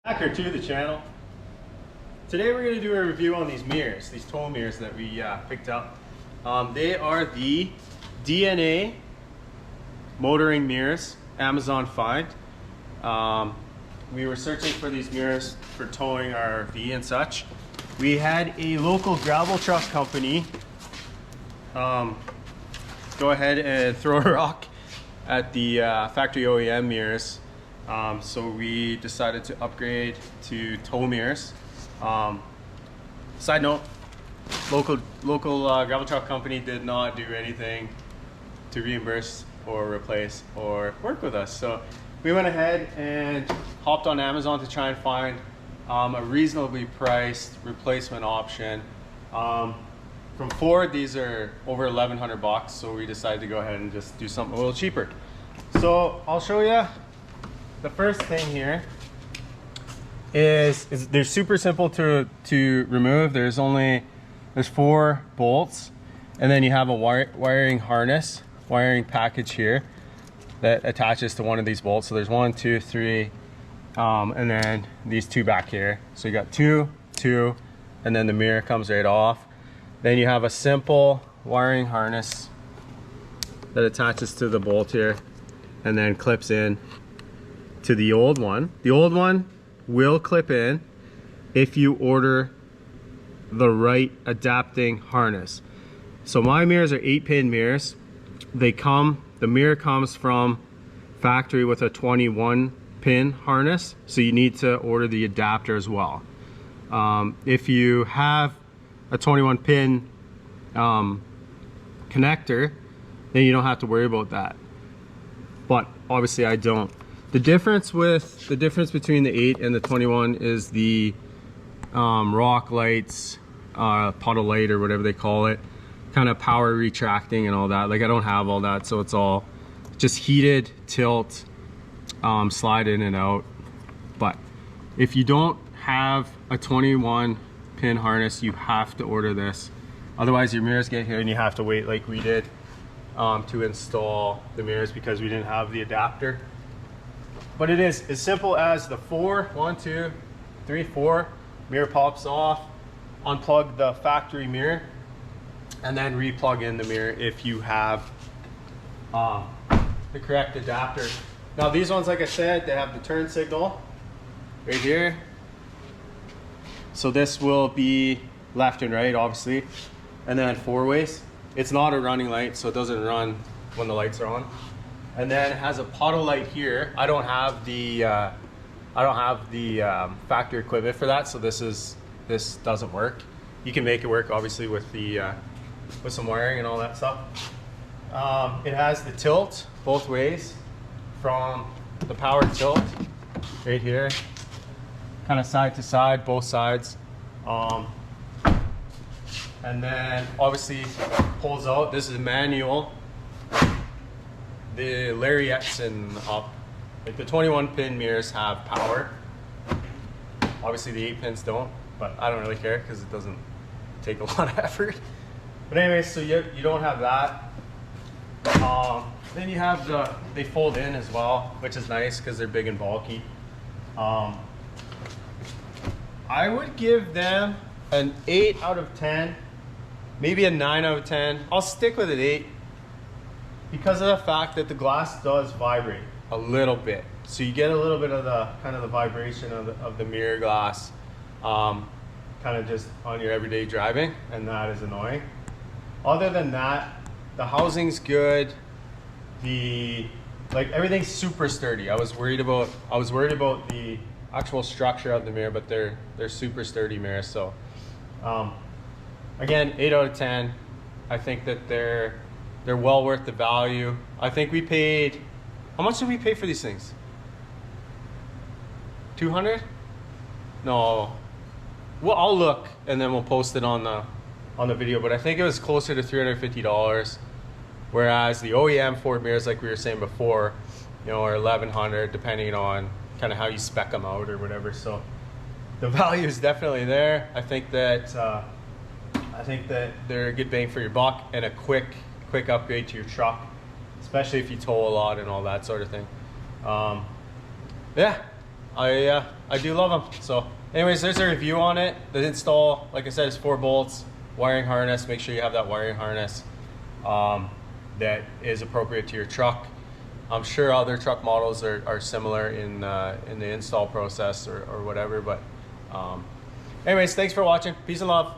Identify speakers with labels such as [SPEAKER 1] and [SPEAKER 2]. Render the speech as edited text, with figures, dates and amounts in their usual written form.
[SPEAKER 1] Back or to the channel. Today we're going to do a review on these mirrors, these tow mirrors that we picked up. They are the DNA motoring mirrors, Amazon find. We were searching for these mirrors for towing our RV and such. We had a local gravel truck company go ahead and throw a rock at the factory OEM mirrors. So we decided to upgrade to tow mirrors. Side note, local gravel truck company did not do anything to reimburse or replace or work with us. So we went ahead and hopped on Amazon to try and find a reasonably priced replacement option. From Ford, these are over 1,100 bucks, so we decided to go ahead and just do something a little cheaper. So I'll show you. The first thing here is they're super simple to remove. There's 4 bolts, and then you have a wiring harness, wiring package here that attaches to one of these bolts. So there's 1, 2, 3, and then these 2 back here. So you got 2, and then the mirror comes right off. Then you have a simple wiring harness that attaches to the bolt here and then clips in to the old one. The old one will clip in if you order the right adapting harness. So my mirrors are 8-pin mirrors. The mirror comes from factory with a 21-pin harness, so you need to order the adapter as well. If you have a 21-pin connector, then you don't have to worry about that. But obviously I don't. The difference between the 8 and the 21 is the rock lights, puddle light or whatever they call it, kind of power retracting and all that. Like I don't have all that, so it's all just heated, tilt, slide in and out. But if you don't have a 21 pin harness, you have to order this. Otherwise your mirrors get here and you have to wait like we did to install the mirrors because we didn't have the adapter. But it is as simple as the 1, 2, 3, 4 mirror pops off, unplug the factory mirror, and then re-plug in the mirror if you have the correct adapter. Now these ones, like I said, they have the turn signal right here. So this will be left and right, obviously, and then 4 ways. It's not a running light, so it doesn't run when the lights are on. And then it has a puddle light here. I don't have the factory equipment for that, so this doesn't work. You can make it work, obviously, with some wiring and all that stuff. It has the tilt both ways, from the power tilt right here, kind of side to side, both sides. And then obviously pulls out. This is manual. The lariats and up, like the 21-pin mirrors have power. Obviously the 8-pins don't, but I don't really care because it doesn't take a lot of effort. But anyway, so you don't have that. Then you have they fold in as well, which is nice because they're big and bulky. I would give them an 8 out of 10, maybe a 9 out of 10. I'll stick with an 8. Because of the fact that the glass does vibrate a little bit, so you get a little bit of the kind of the vibration of the mirror glass, kind of just on your everyday driving, and that is annoying. Other than that, the housing's good. Everything's super sturdy. I was worried about the actual structure of the mirror, but they're super sturdy mirrors. So again, 8 out of 10. I think that they're well worth the value. I think we paid, how much did we pay for these things? 200? No. Well, I'll look and then we'll post it on the video, but I think it was closer to $350. Whereas the OEM Ford mirrors, like we were saying before, are 1,100, depending on kind of how you spec them out or whatever. So the value is definitely there. I think that they're a good bang for your buck and a quick upgrade to your truck, especially if you tow a lot and all that sort of thing. Yeah, I do love them. So anyways, there's a review on it. The install, like I said, is 4 bolts, wiring harness. Make sure you have that wiring harness that is appropriate to your truck. I'm sure other truck models are similar in the install process or whatever, but anyways, thanks for watching. Peace and love.